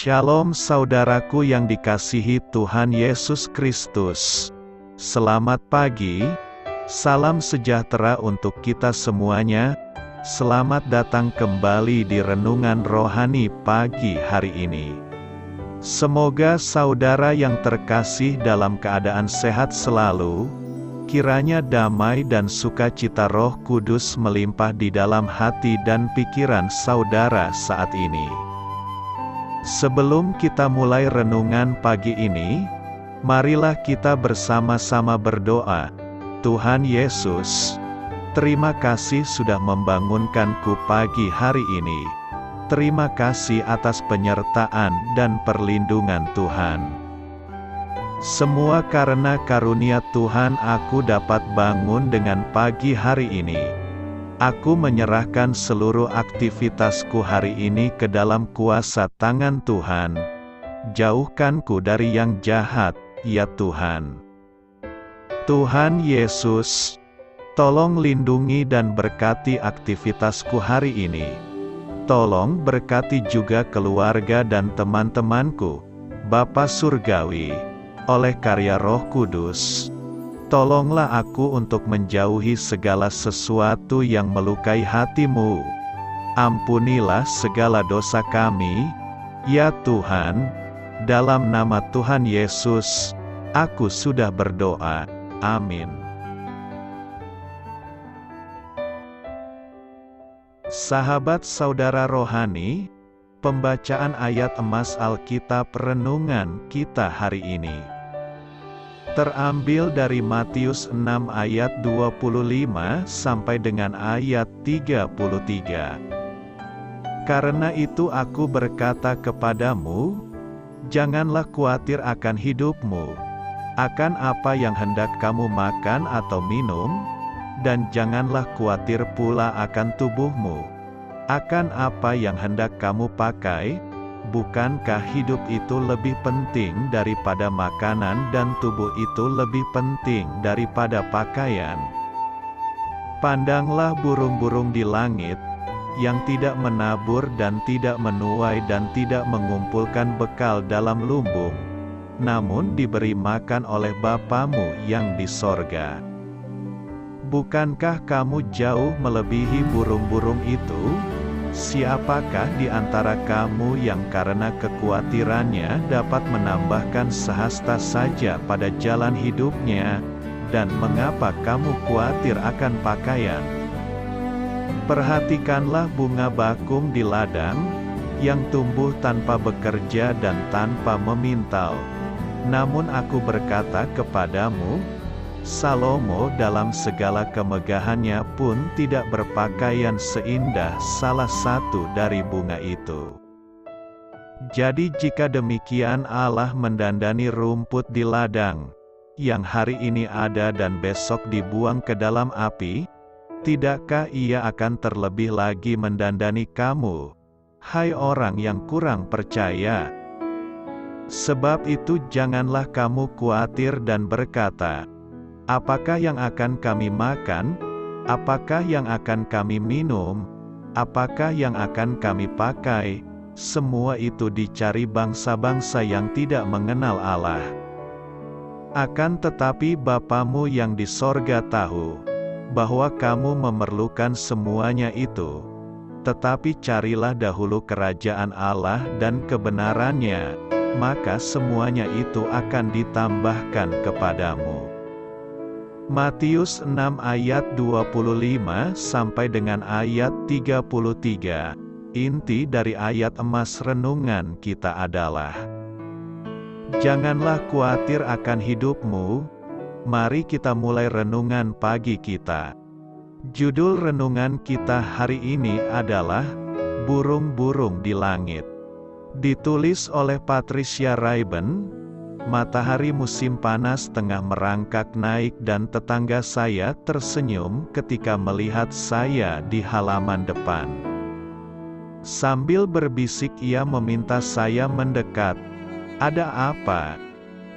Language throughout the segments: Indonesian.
Shalom saudaraku yang dikasihi Tuhan Yesus Kristus. Selamat pagi, salam sejahtera untuk kita semuanya. Selamat datang kembali di Renungan Rohani pagi hari ini. Semoga saudara yang terkasih dalam keadaan sehat selalu. Kiranya damai dan sukacita Roh Kudus melimpah di dalam hati dan pikiran saudara saat ini. Sebelum kita mulai renungan pagi ini, marilah kita bersama-sama berdoa. Tuhan Yesus, terima kasih sudah membangunkanku pagi hari ini. Terima kasih atas penyertaan dan perlindungan Tuhan. Semua karena karunia Tuhan aku dapat bangun dengan pagi hari ini. Aku menyerahkan seluruh aktivitasku hari ini ke dalam kuasa tangan Tuhan. Jauhkanku dari yang jahat, ya Tuhan. Tuhan Yesus, tolong lindungi dan berkati aktivitasku hari ini. Tolong berkati juga keluarga dan teman-temanku, Bapa Surgawi, oleh karya Roh Kudus. Tolonglah aku untuk menjauhi segala sesuatu yang melukai hati-Mu. Ampunilah segala dosa kami, ya Tuhan. Dalam nama Tuhan Yesus, aku sudah berdoa. Amin. Sahabat saudara rohani, pembacaan ayat emas Alkitab renungan kita hari ini terambil dari Matius 6 ayat 25 sampai dengan ayat 33. Karena itu aku berkata kepadamu, janganlah khawatir akan hidupmu, akan apa yang hendak kamu makan atau minum, dan janganlah khawatir pula akan tubuhmu, akan apa yang hendak kamu pakai. Bukankah hidup itu lebih penting daripada makanan dan tubuh itu lebih penting daripada pakaian? Pandanglah burung-burung di langit, yang tidak menabur dan tidak menuai dan tidak mengumpulkan bekal dalam lumbung, namun diberi makan oleh Bapamu yang di sorga. Bukankah kamu jauh melebihi burung-burung itu? Siapakah di antara kamu yang karena kekhawatirannya dapat menambahkan sehasta saja pada jalan hidupnya? Dan mengapa kamu khawatir akan pakaian? Perhatikanlah bunga bakung di ladang, yang tumbuh tanpa bekerja dan tanpa memintal. Namun aku berkata kepadamu, Salomo dalam segala kemegahannya pun tidak berpakaian seindah salah satu dari bunga itu. Jadi jika demikian Allah mendandani rumput di ladang, yang hari ini ada dan besok dibuang ke dalam api, tidakkah Ia akan terlebih lagi mendandani kamu, hai orang yang kurang percaya? Sebab itu janganlah kamu khawatir dan berkata, apakah yang akan kami makan? Apakah yang akan kami minum? Apakah yang akan kami pakai? Semua itu dicari bangsa-bangsa yang tidak mengenal Allah. Akan tetapi Bapamu yang di sorga tahu bahwa kamu memerlukan semuanya itu. Tetapi carilah dahulu kerajaan Allah dan kebenarannya, maka semuanya itu akan ditambahkan kepadamu. Matius 6 ayat 25 sampai dengan ayat 33. Inti dari ayat emas renungan kita adalah, janganlah khawatir akan hidupmu. Mari kita mulai renungan pagi kita. Judul renungan kita hari ini adalah Burung-burung di langit. Ditulis oleh Patricia Raiben. Matahari musim panas tengah merangkak naik dan tetangga saya tersenyum ketika melihat saya di halaman depan. Sambil berbisik ia meminta saya mendekat. Ada apa?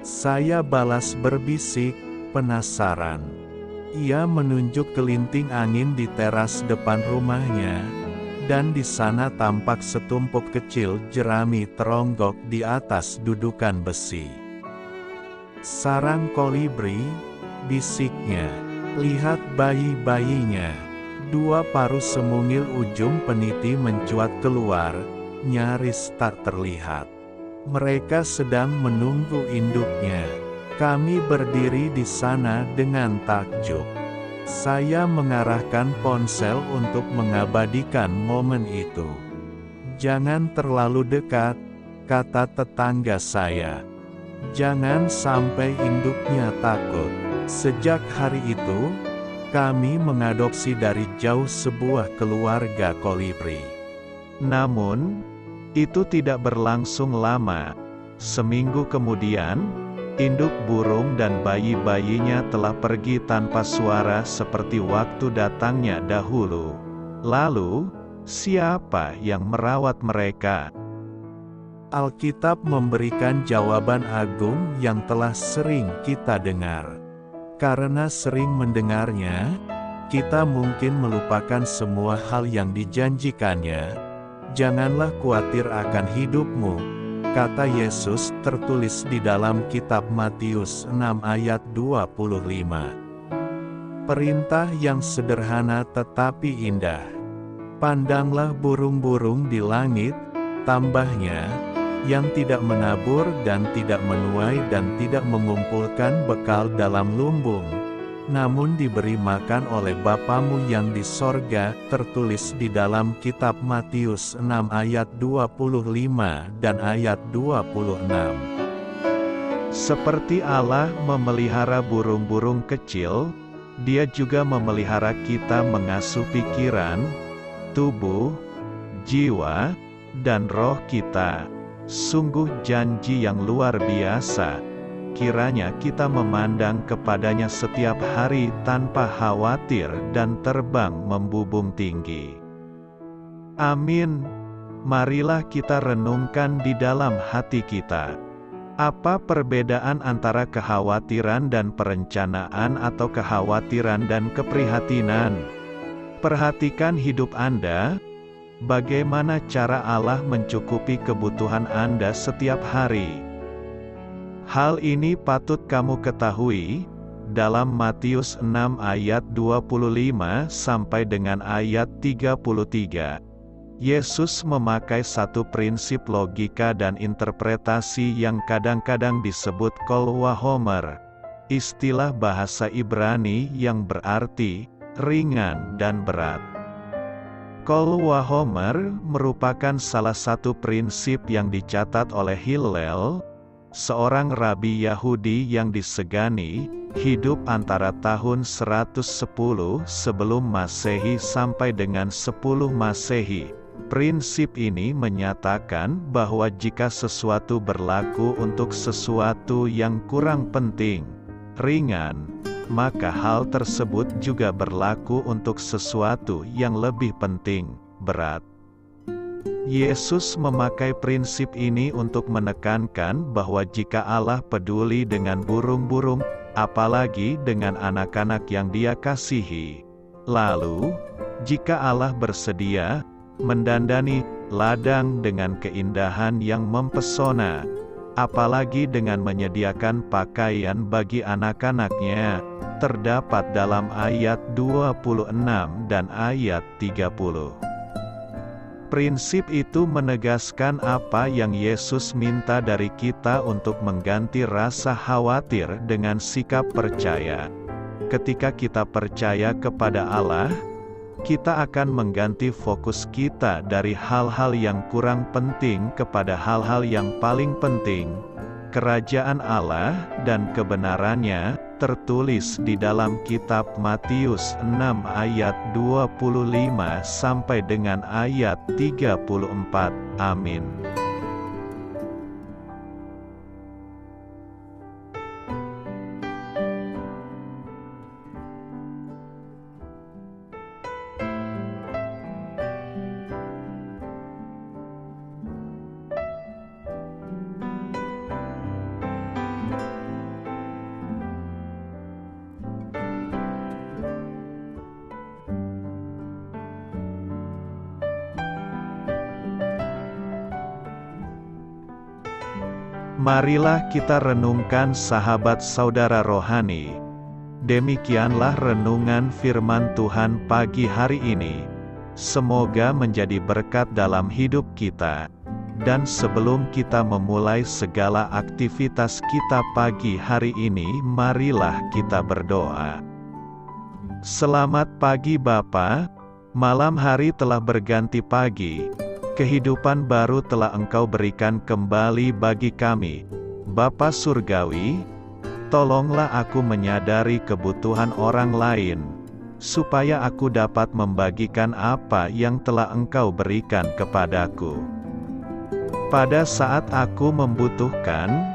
Saya balas berbisik, penasaran. Ia menunjuk kelinting angin di teras depan rumahnya. dan di sana tampak setumpuk kecil jerami teronggok di atas dudukan besi. "Sarang kolibri," bisiknya. "Lihat bayi-bayinya." Dua paruh semungil ujung peniti mencuat keluar, nyaris tak terlihat. Mereka sedang menunggu induknya. Kami berdiri di sana dengan takjub. Saya mengarahkan ponsel untuk mengabadikan momen itu. "Jangan terlalu dekat," kata tetangga saya. "Jangan sampai induknya takut." Sejak hari itu, kami mengadopsi dari jauh sebuah keluarga kolibri. Namun, itu tidak berlangsung lama. Seminggu kemudian, induk burung dan bayi-bayinya telah pergi tanpa suara seperti waktu datangnya dahulu. Lalu, siapa yang merawat mereka? Alkitab memberikan jawaban agung yang telah sering kita dengar. Karena sering mendengarnya, kita mungkin melupakan semua hal yang dijanjikannya. "Janganlah khawatir akan hidupmu," kata Yesus, tertulis di dalam kitab Matius 6 ayat 25. Perintah yang sederhana tetapi indah. "Pandanglah burung-burung di langit," tambahnya, "yang tidak menabur dan tidak menuai dan tidak mengumpulkan bekal dalam lumbung, namun diberi makan oleh Bapamu yang di sorga," tertulis di dalam kitab Matius 6 ayat 25 dan ayat 26. Seperti Allah memelihara burung-burung kecil, Dia juga memelihara kita, mengasuh pikiran, tubuh, jiwa, dan roh kita. Sungguh janji yang luar biasa. Kiranya kita memandang kepadanya setiap hari tanpa khawatir dan terbang membubung tinggi. Amin. Marilah kita renungkan di dalam hati kita. Apa perbedaan antara kekhawatiran dan perencanaan atau kekhawatiran dan keprihatinan? Perhatikan hidup Anda. Bagaimana cara Allah mencukupi kebutuhan Anda setiap hari? Hal ini patut kamu ketahui, dalam Matius 6 ayat 25 sampai dengan ayat 33. Yesus memakai satu prinsip logika dan interpretasi yang kadang-kadang disebut kol wahomer, istilah bahasa Ibrani yang berarti ringan dan berat. Kol wahomer merupakan salah satu prinsip yang dicatat oleh Hillel, seorang rabi Yahudi yang disegani, hidup antara tahun 110 sebelum Masehi sampai dengan 10 Masehi. Prinsip ini menyatakan bahwa jika sesuatu berlaku untuk sesuatu yang kurang penting, ringan, maka hal tersebut juga berlaku untuk sesuatu yang lebih penting, berat. Yesus memakai prinsip ini untuk menekankan bahwa jika Allah peduli dengan burung-burung, apalagi dengan anak-anak yang Dia kasihi. Lalu, jika Allah bersedia mendandani ladang dengan keindahan yang mempesona, apalagi dengan menyediakan pakaian bagi anak-anaknya, terdapat dalam ayat 26 dan ayat 30. Prinsip itu menegaskan apa yang Yesus minta dari kita untuk mengganti rasa khawatir dengan sikap percaya. Ketika kita percaya kepada Allah, kita akan mengganti fokus kita dari hal-hal yang kurang penting kepada hal-hal yang paling penting. Kerajaan Allah dan kebenarannya, tertulis di dalam kitab Matius 6 ayat 25 sampai dengan ayat 34. Amin. Marilah kita renungkan sahabat saudara rohani. Demikianlah renungan firman Tuhan pagi hari ini. Semoga menjadi berkat dalam hidup kita. Dan sebelum kita memulai segala aktivitas kita pagi hari ini, marilah kita berdoa. Selamat pagi Bapa, malam hari telah berganti pagi. Kehidupan baru telah Engkau berikan kembali bagi kami. Bapa Surgawi, tolonglah aku menyadari kebutuhan orang lain, supaya aku dapat membagikan apa yang telah Engkau berikan kepadaku. Pada saat aku membutuhkan,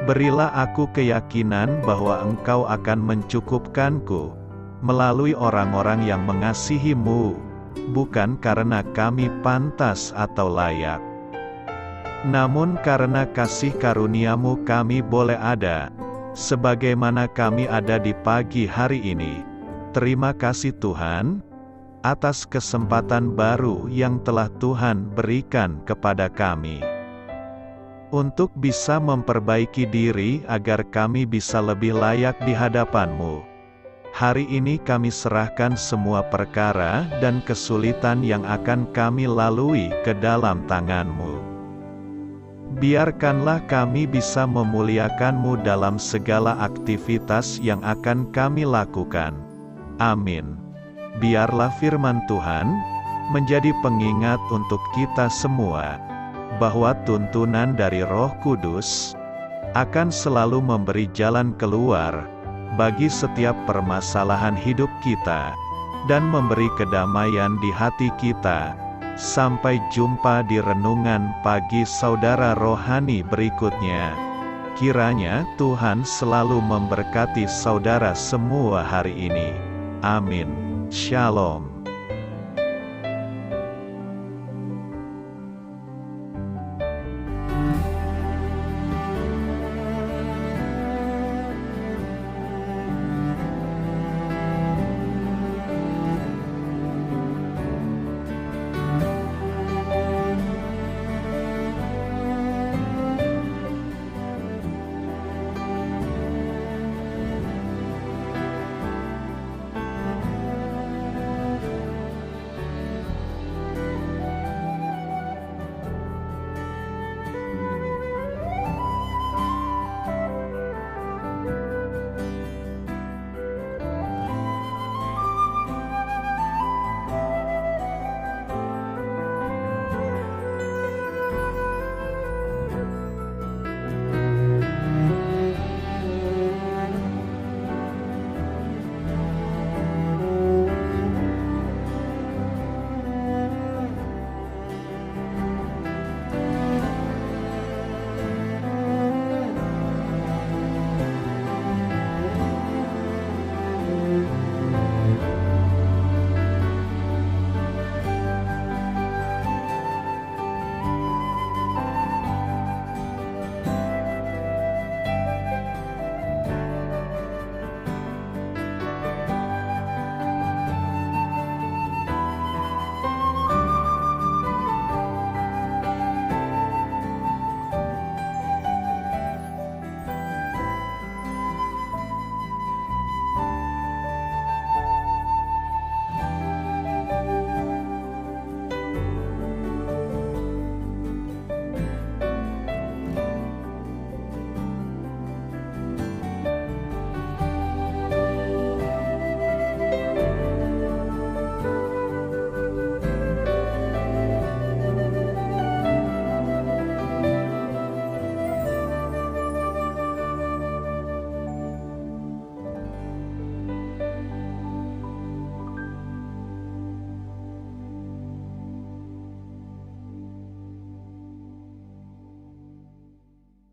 berilah aku keyakinan bahwa Engkau akan mencukupkanku, melalui orang-orang yang mengasihi-Mu, bukan karena kami pantas atau layak, namun karena kasih karunia-Mu kami boleh ada, sebagaimana kami ada di pagi hari ini. Terima kasih Tuhan, atas kesempatan baru yang telah Tuhan berikan kepada kami, untuk bisa memperbaiki diri agar kami bisa lebih layak di hadapan-Mu. Hari ini kami serahkan semua perkara dan kesulitan yang akan kami lalui ke dalam tangan-Mu. Biarkanlah kami bisa memuliakan-Mu dalam segala aktivitas yang akan kami lakukan. Amin. Biarlah firman Tuhan menjadi pengingat untuk kita semua, bahwa tuntunan dari Roh Kudus akan selalu memberi jalan keluar bagi setiap permasalahan hidup kita, dan memberi kedamaian di hati kita. Sampai jumpa di renungan pagi saudara rohani berikutnya. Kiranya Tuhan selalu memberkati saudara semua hari ini. Amin. Shalom.